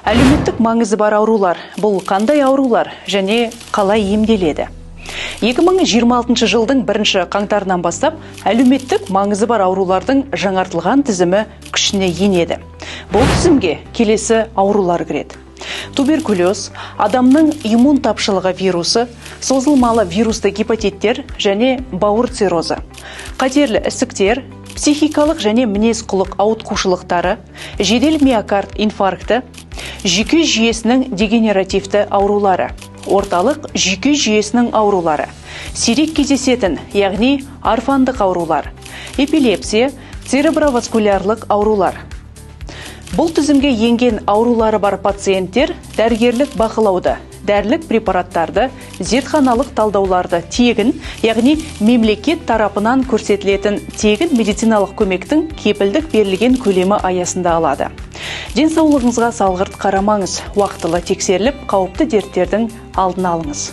Әлеуметтік маңызы бар аурулар, бұл қандай аурулар және қалай емделеді? 2026 жылдың 1 қаңтарынан бастап әлеуметтік маңызы бар аурулардың жаңартылған тізімі күшіне енеді. Бұл тізімге келесі аурулар кіреді. Туберкулез, адамның иммун тапшылығы вирусы, созылмалы вирусты гепатиттер және бауыр циррозы, қатерлі ісіктер, психикалық және мінез-құлық ауытқушылықтары, жедел миокард инфаркті, жүйке жүйесінің дегенеративті аурулары, орталық жүйке жүйесінің аурулары, сирек кездесетін, яғни орфандық аурулар, эпилепсия, цереброваскулярлық аурулар. Бұл тізімге енген аурулары бар пациенттер дәрігерлік бақылауды, дәрілік препараттарды, зертханалық талдауларды тегін, яғни мемлекет тарапынан көрсетілетін тегін медициналық көмектің кепілдік берілген көлемі аясында алады. Денсаулығыңызға салғырт қарамаңыз, уақытылы тексеріліп, қауіпті дерттердің алдын алыңыз.